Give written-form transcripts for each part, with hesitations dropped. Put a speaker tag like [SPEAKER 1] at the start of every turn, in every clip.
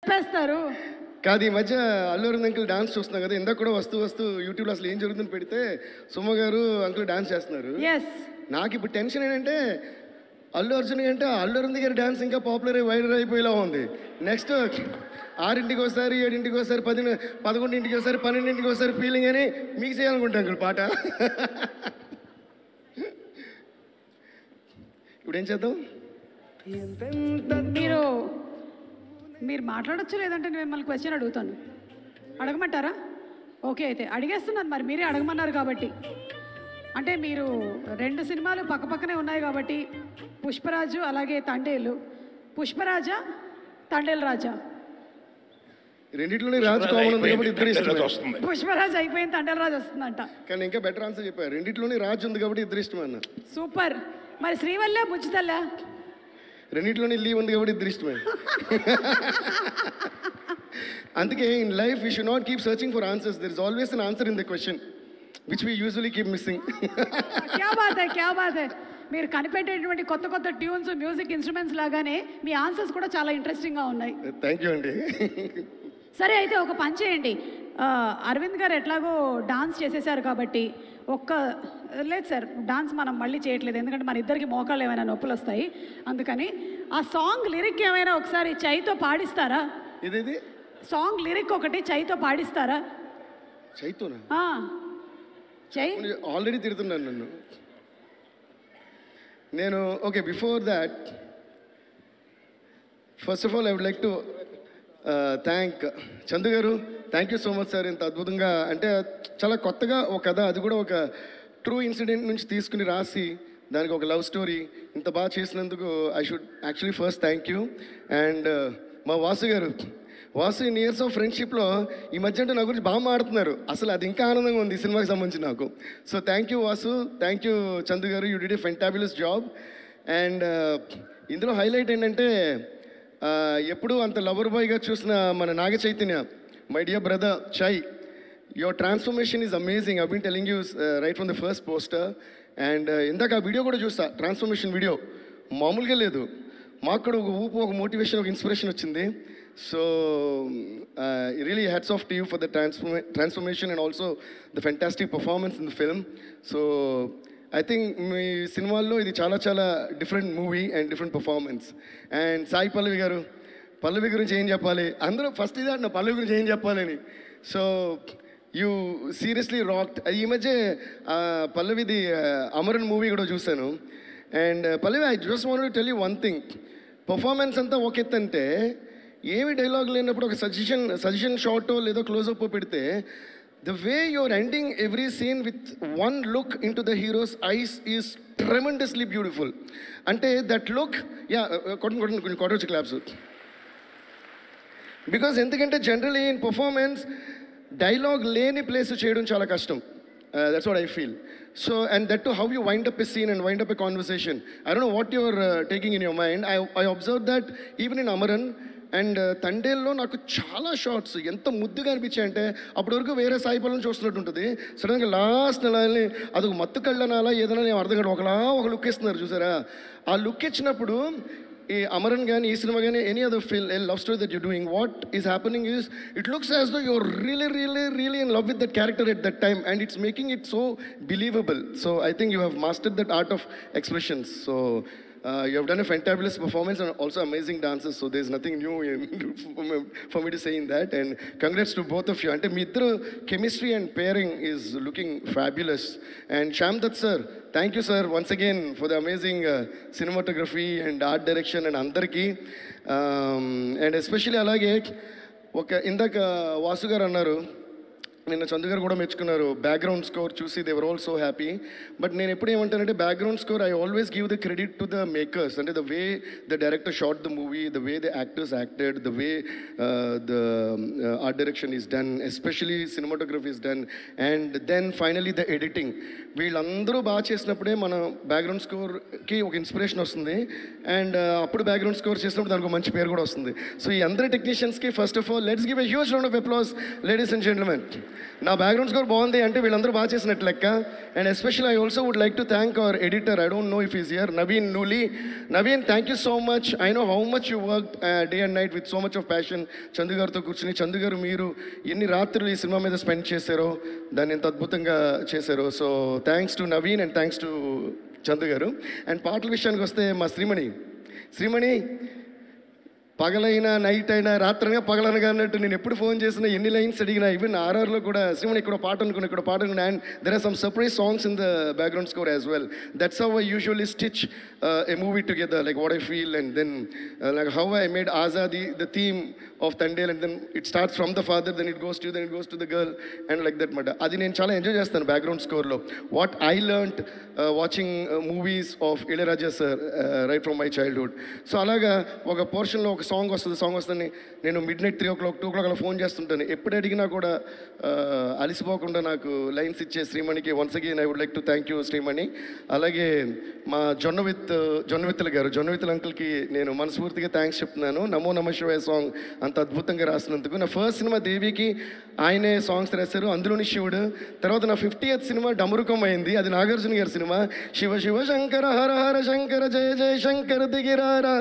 [SPEAKER 1] చెప్పేస్తారు.
[SPEAKER 2] కాదు ఈ మధ్య అల్లు అరవింద్ అంకుల్ డాన్స్ చూస్తున్నాం కదా, ఇందాక కూడా వస్తూ యూట్యూబ్లో అసలు ఏం జరుగుతుందని పెడితే సుమ గారు అంకుల్ డాన్స్ చేస్తున్నారు. నాకు ఇప్పుడు టెన్షన్ ఏంటంటే అల్లు అర్జున్ అంటే అల్లు అరవింద్ గారి డాన్స్ ఇంకా పాపులర్ వైరల్ అయిపోయేలా ఉంది. నెక్స్ట్ 6ంటికి ఒకసారి, 7ంటికి ఒకసారి, 11ంటికి ఒకసారి, 12ంటికి ఒకసారి ఫీలింగ్ అని మీకు చేయాలనుకుంటా అంకుల్ పాట. ఇప్పుడు ఏం చేద్దాం?
[SPEAKER 1] మీరు మాట్లాడచ్చు, లేదంటే నేను మిమ్మల్ని క్వశ్చన్ అడుగుతాను. అడగమంటారా? ఓకే, అయితే అడిగేస్తున్నాను. మరి మీరే అడగమన్నారు కాబట్టి. అంటే మీరు 2 సినిమాలు పక్కపక్కనే ఉన్నాయి కాబట్టి, పుష్పరాజు అలాగే తండేలు. పుష్పరాజా, తండేలు రాజా?
[SPEAKER 2] రెండిట్లోనే రాజు కామన్ ఉంది కాబట్టి ఇద్దరు ఇష్టం.
[SPEAKER 1] పుష్పరాజు అయిపోయింది, తండేలు రాజు వస్తుందంట.
[SPEAKER 2] కానీ ఇంకా బెటర్ ఆన్సర్ చెప్పారు, రెండిట్లోనే రాజు ఉంది కాబట్టి ఇద్దరు ఇష్టం అన్న.
[SPEAKER 1] సూపర్. మరి శ్రీవల్ల బుజ్జితల్ల?
[SPEAKER 2] రెండిట్లోనే లీవ్ ఉంది కాబట్టి ఇద్దరు ఇష్టమే. అందుకే in life we should not keep searching for answers. There is always an answer in the question which we usually keep missing.
[SPEAKER 1] క్యా బాత్ హై, క్యా బాత్ హై. మీరు కనిపెట్టేటువంటి కొత్త కొత్త ట్యూన్స్, మ్యూజిక్ ఇన్స్ట్రుమెంట్స్ లాగానే మీ ఆన్సర్స్ కూడా చాలా ఇంట్రెస్టింగ్గా ఉన్నాయి.
[SPEAKER 2] థ్యాంక్ యూ అండి.
[SPEAKER 1] సరే, అయితే ఒక పని చేయండి. అరవింద్ గారు ఎట్లాగో డాన్స్ చేసేసారు కాబట్టి లేదు సార్, డాన్స్ మనం మళ్ళీ చేయట్లేదు, ఎందుకంటే మన ఇద్దరికి మోకాళ్ళు ఏమైనా నొప్పులు వస్తాయి. అందుకని ఆ సాంగ్ లిరిక్ ఏమైనా ఒకసారి చైతో పాడిస్తారా?
[SPEAKER 2] ఇది
[SPEAKER 1] సాంగ్ లిరిక్ ఒకటి చైతో పాడిస్తారా?
[SPEAKER 2] చైతోనా?
[SPEAKER 1] చై
[SPEAKER 2] ఆల్రెడీ తిడుతున్నాను నన్ను నేను. Okay, before that first of all I would like to thank Chandu garu. Thank you so much sir. ఇంత అద్భుతంగా, అంటే చాలా కొత్తగా ఒక కథ, అది కూడా ఒక ట్రూ ఇన్సిడెంట్ నుంచి తీసుకుని రాసి దానికి ఒక లవ్ స్టోరీ ఇంత బాగా చేసినందుకు I should actually first thank you. And మా వాసు గారు, వాసు ఇన్ ఇయర్స్ ఆఫ్ ఫ్రెండ్షిప్లో ఈ మధ్య అంటే నా గురించి బాగా మాడుతున్నారు. అసలు అది ఇంకా ఆనందంగా ఉంది ఈ సినిమాకి సంబంధించి నాకు. So thank you Vasu, thank you Chandu garu, you did a fantabulous job. And ఇందులో హైలైట్ ఏంటంటే ఎప్పుడూ అంత లవర్ బాయ్గా చూసిన మన Naga Chaitanya, my dear brother Chai, your transformation is amazing. I been telling you right from the first poster. And ఇందాక ఆ వీడియో కూడా చూస్తా, ట్రాన్స్ఫర్మేషన్ వీడియో మామూలుగా లేదు. మాకు కూడా ఒక ఊపు, ఒక మోటివేషన్, ఒక ఇన్స్పిరేషన్ వచ్చింది. So really hats off to you for the transformation and also the fantastic performance in the film. So I think మీ సినిమాల్లో ఇది చాలా చాలా different movie and different performance. And Sai Pallavi garu, Pallavi గురించి ఏం చెప్పాలి? అందరూ ఫస్ట్ ఇది అంటున్నా పల్లవి గురించి ఏం చెప్పాలని. So you seriously rocked. ఈ మధ్య పల్లవిది అమరన్ మూవీ కూడా చూశాను. And Pallavi, I just want to tell you one thing. Performance అంతా ఒక ఎత్తు అంటే, ఏమి డైలాగ్ లేనప్పుడు ఒక సజెషన్ షార్టో లేదో క్లోజప్ పెడితే, the way you're ending every scene with one look into the hero's eyes is tremendously beautiful. Ante that look, yeah, కొట్టొచ్చు claps. Because ఎందుకంటే generally in performance dialogue లేని ప్లేస్ చేయడం చాలా కష్టం. That's what I feel. So, and that too, how you wind up a scene and wind up a conversation. I don't know what you're taking in your mind. I observed that even in Amaran and తండేల్లో నాకు చాలా shorts ఎంత ముద్దుగా అనిపించాయంటే, అప్పటి వరకు వేరే సాయి పల్లవిని చూస్తున్నట్టు ఉంటుంది. సడన్గా లాస్ట్ అలా అదొక మత్తు కళ్ళనాలా ఏదైనా నేను అర్థం కాదు, ఒక లుక్ ఇస్తున్నారు చూసారా. ఆ లుక్ ఇచ్చినప్పుడు ఈ అమరన్ కానీ, ఈ సినిమా కానీ, any other love story that you doing, what is happening is it looks as though you're really in love with that character at that time and it's making it so believable. So I think you have mastered that art of expressions. So you have done a fantabulous performance and also amazing dances, so there's nothing new for me to say in that. And congrats to both of you. Ante మీ ఇద్దరు chemistry and pairing is looking fabulous. And Shyam Dutt sir, thank you sir once again for the amazing cinematography and art direction and andarki. And especially alage oka indaka Vasu garu annaru, నిన్న చందు గారు కూడా మెచ్చుకున్నారు, background score చూసి they were all so happy. But నేను ఎప్పుడు ఏమంటానంటే, background score I always give the credit to the makers. అంటే the way the director shot the movie, the way the actors acted, the way the art direction is done, especially cinematography is done, and then finally the editing. వీళ్ళందరూ బాగా చేసినప్పుడే మన background స్కోర్కి ఒక inspiration వస్తుంది. And అప్పుడు background score చేసినప్పుడు దానికి ఒక మంచి పేరు కూడా వస్తుంది. సో ఈ అందరి టెక్నీషియన్స్కి first of all let's give a huge round of applause, ladies and gentlemen. నా బ్యాక్గ్రౌండ్ స్కోర్ బాగుంది అంటే వీళ్ళందరూ బాగా చేసినట్టు లెక్క. And especially I also would like to thank our editor, I don't know if is here, Naveen Nooli. Naveen, thank you so much. I know how much you work day and night with so much of passion. Chandu గారితో కూర్చుని, చందు గారు మీరు ఎన్ని రాత్రులు ఈ cinema మీద spend చేశారో, దాన్ని ఎంత అద్భుతంగా చేశారో. So thanks to Naveen and thanks to Chandu గారు. అండ్ పాటల విషయానికి వస్తే మా శ్రీమణి పగలైనా నైట్ అయినా రాత్రైనా పగలనగా అన్నట్టు నేను ఎప్పుడు ఫోన్ చేసినా, ఎన్ని లైన్స్ అడిగినా, ఈవెన్ ఆర్ఆర్లో కూడా శ్రీమణి ఇక్కడ పాట అనుకున్నా. And there are some surprise songs in the background score as well. That's how I usually stitch a movie together, like what I feel, and then like how I made Azadi the theme of Tandel, and then it starts from the father, then it goes to the girl, and like that మాట. అది నేను చాలా enjoy చేస్తాను background స్కోర్లో. What I learned watching movies of Ilaiyaraaja sir right from my childhood. So అలాగా ఒక పోర్షన్లో ఒక song వస్తుంది, నేను మిడ్ నైట్ 3 o'clock 2 o'clock అలా ఫోన్ చేస్తుంటాను. ఎప్పుడు అడిగినా కూడా అలిసిపోకుండా నాకు లైన్స్ ఇచ్చే శ్రీమణికి once again I would like to thank you Shreemani. అలాగే మా జొన్నవిత్తుల గారు, జొన్నవిత్తుల అంకుల్కి నేను మనస్ఫూర్తిగా థ్యాంక్స్ చెప్తున్నాను. నమో నమ శివాయ సాంగ్ అంత అద్భుతంగా రాసినందుకు. నా ఫస్ట్ సినిమా దేవికి ఆయనే సాంగ్స్ రాశారు, అందులోని శివుడు. తర్వాత నా 50th సినిమా డమరుకం అయింది, అది నాగార్జున గారి సినిమా. శివ శివ శంకర హర హర శంకర జయ జయ శంకర దిగిరారా,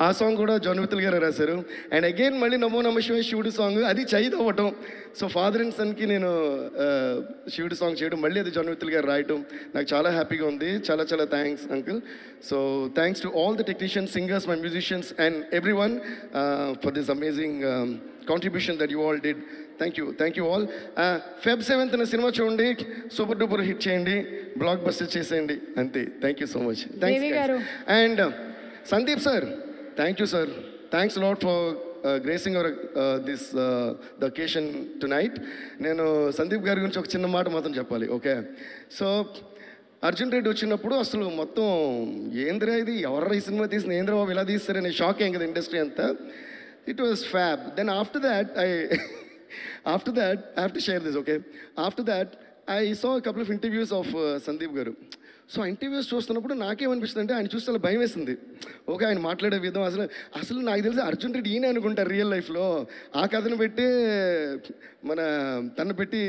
[SPEAKER 2] ఆ సాంగ్ కూడా జొన్నవిత్తుల గారు రాశారు. అండ్ అగైన్ మళ్ళీ నమో నమ శివాయ శివుడు సాంగ్, అది చైత్ అవ్వటం. సో ఫాదర్ అండ్ సన్కి నేను శివుడు సాంగ్ చేయడం, మళ్ళీ అది జొన్నవిత్తుల గారు రాయటం నాకు చాలా హ్యాపీగా ఉంది. చాలా చాలా thanks uncle. So thanks to all the technicians, singers, my musicians and everyone for this amazing contribution that you all did. Thank you all. Feb 7th cinema చూడండి, సూపర్ డూపర్ హిట్ చేయండి, blockbuster చేసేయండి, అంతే. Thank you so much. Thanks. And Sandeep sir, thank you sir. Thanks lot for gracing our the occasion tonight. నేను సందీప్ గారి గురించి ఒక చిన్న మాట మాత్రం చెప్పాలి, ఓకే? సో అర్జున్ రెడ్డి వచ్చినప్పుడు అసలు మొత్తం ఏంద్రా ఇది, ఎవరు ఈ సినిమా తీసిన, ఏంద్రా బాబు ఇలా తీస్తారనే షాక్ అయ్యాం కదా ఇండస్ట్రీ అంతా. It was fab. Then after that I have to share this, okay? After that I saw a couple of interviews of Sandeep garu. So ఆ ఇంటర్వ్యూస్ చూస్తున్నప్పుడు నాకేమనిపిస్తుంది అంటే, ఆయన చూస్తే అలా భయం వేసింది. ఓకే, ఆయన మాట్లాడే విధం అసలు నాకు తెలిసి అర్జున్ రెడ్డి ఈయన అనుకుంటారు రియల్ లైఫ్లో. ఆ కథను పెట్టి తను పెట్టి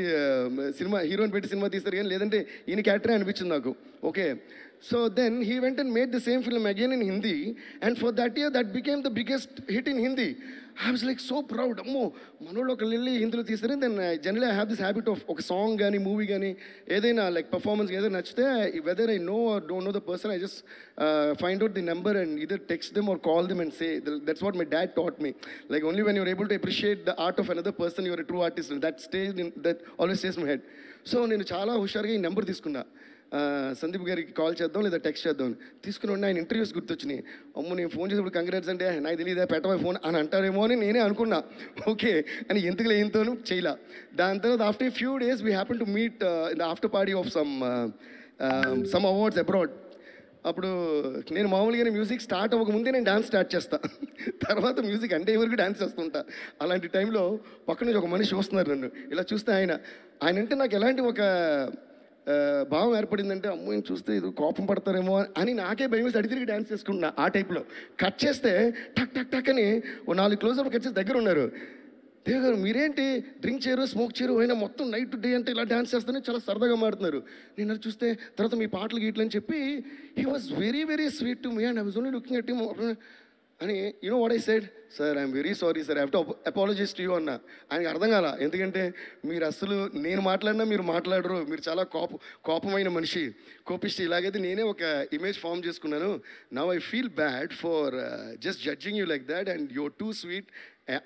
[SPEAKER 2] సినిమా హీరోని పెట్టి సినిమా తీస్తారు కానీ, లేదంటే ఈయన క్యారెక్టరే అనిపించింది నాకు. Okay, so then he went and made the same film again in Hindi, and for that year that became the biggest hit in Hindi. I was like so proud. అమ్మో, మనోళ్ళు ఒకళ్ళు వెళ్ళి హిందీలో తీస్తారు. Then generally I have this habit of ఒక song కానీ movie కానీ ఏదైనా లైక్ పర్ఫార్మెన్స్ ఏదైనా నచ్చితే, whether I know or don't know the person, I just find out the number and either text them or call them and say. That's what my dad taught me. Like only when you're able to appreciate the art of another person, you're a true artist. And that always stays in my head. So నేను చాలా హుషారుగా ఈ number తీసుకున్నా. సందీప్ గారికి call చేద్దాం లేదా text చేద్దాం తీసుకుని ఉండి, ఆయన ఇంటర్వ్యూస్ గుర్తొచ్చినాయి. అమ్మ, నేను ఫోన్ చేసినప్పుడు కంగ్రాట్స్ అంటే నాకు తెలియదా పెట్టవా ఫోన్ అని అంటారేమో అని నేనే అనుకున్నా. ఓకే అని ఎందుకు ఏంతోనూ చేయలా. దాని తర్వాత after few days we happen to meet in the after party of some awards abroad. అప్పుడు నేను మామూలుగానే మ్యూజిక్ స్టార్ట్ అవ్వకముందే నేను డాన్స్ స్టార్ట్ చేస్తా, తర్వాత మ్యూజిక్ అంటే వరకు డాన్స్ చేస్తుంటా. అలాంటి టైంలో పక్క నుంచి ఒక మనిషి చూస్తున్నారు నన్ను. ఇలా చూస్తే ఆయన అంటే నాకు ఎలాంటి ఒక భావం ఏర్పడిందంటే, అమ్మో నేను చూస్తే ఇది కోపం పడతారేమో అని నాకే భయం వేసి అడిగి డాన్స్ చేసుకుంటున్నా. ఆ టైప్లో కట్ చేస్తే టక్ టక్ టక్ అని ఓ 4 క్లోజ్అప్ కట్ చేసి దగ్గర ఉన్నారు. దేవ్ గారు మీరేంటి డ్రింక్ చేయరు, స్మోక్ చేయరు, అయినా మొత్తం నైట్ డే అంటే ఇలా డాన్స్ చేస్తేనే చాలా సరదాగా మాడుతున్నారు. నేను అది చూస్తే తర్వాత మీ పాటలు గీట్లు అని చెప్పి, he was very very sweet to me and I was only looking at him అని. You know what I said, sir I'm very sorry sir, I have to apologize to you అన్న. ఆయనకి అర్థం కాల, ఎందుకంటే మీరు అసలు నేను మాట్లాడినా మీరు మాట్లాడరు, మీరు చాలా కోపమైన మనిషి, కోపిష్టి. ఇలాగైతే నేనే ఒక ఇమేజ్ ఫామ్ చేసుకున్నాను. Now I feel bad for just judging you like that and you're too sweet,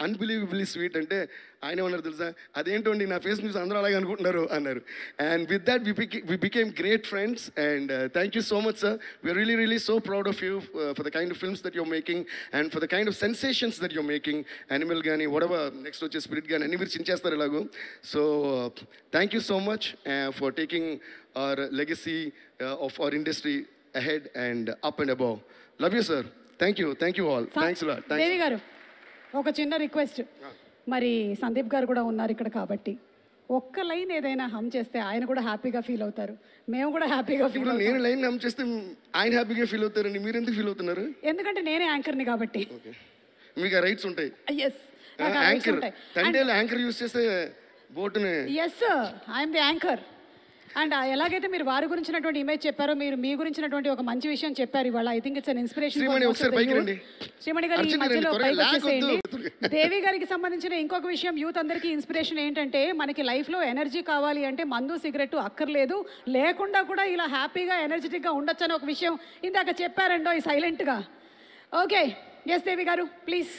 [SPEAKER 2] unbelievably sweet. అంటే ఆయన ఏమన్నారు తెలుసా, అదేంటండి నా ఫేస్ న్యూస్ అందరూ అలాగే అనుకుంటున్నారు అన్నారు. And with that we became great friends. And thank you so much sir. We are really really so proud of you for the kind of films that you're making and for the kind of sensations that you're making. Animal కానీ వడవ next వచ్చే spirit కానీ అన్ని మీరు చించేస్తారు ఇలాగూ. So thank you so much for taking our legacy of our industry ahead and up and above. Love you sir. Thank you all. Thanks lot.
[SPEAKER 1] Devi garu, ఒక చిన్న రిక్వెస్ట్. మరి సందీప్ గారు కూడా ఉన్నారు ఇక్కడ కాబట్టి ఒక్క లైన్ ఏదైనా హమ్ చేస్తే ఆయన కూడా హ్యాపీగా ఫీల్ అవుతారు, మేము కూడా హ్యాపీగా ఫీల్ అవుతాం.
[SPEAKER 2] నేను లైన్ హమ్ చేస్తే ఆయన హ్యాపీగా ఫీల్ అవుతారండి, మీరు ఎందుకు ఫీల్ అవుతున్నారు?
[SPEAKER 1] ఎందుకంటే నేనే యాంకర్ని కాబట్టి
[SPEAKER 2] మీకు రైట్స్ ఉంటాయి.
[SPEAKER 1] Yes,
[SPEAKER 2] anchor Thandel anchor use చేస్తే బోటుని
[SPEAKER 1] yes I'm the anchor. And ఎలాగైతే మీరు వారి గురించినటువంటి ఇమేజ్ చెప్పారో, మీరు మీ గురించినటువంటి ఒక మంచి విషయం చెప్పారు ఇవాళ. I think it's an inspiration.
[SPEAKER 2] Shreemani ఒకసారి పైకి రండి.
[SPEAKER 1] శ్రీమణి గారు ఈ మధ్యలో పైకి వచ్చేసేయండి. దేవి గారికి సంబంధించిన ఇంకొక విషయం, యూత్ అందరికీ ఇన్స్పిరేషన్ ఏంటంటే, మనకి లైఫ్లో ఎనర్జీ కావాలి అంటే మందు సిగరెట్ అక్కర్లేదు, లేకుండా కూడా ఇలా హ్యాపీగా ఎనర్జెటిక్గా ఉండొచ్చు అని ఒక విషయం ఇందాక చెప్పారండో ఈ సైలెంట్గా. ఓకే, ఎస్ దేవి గారు ప్లీజ్.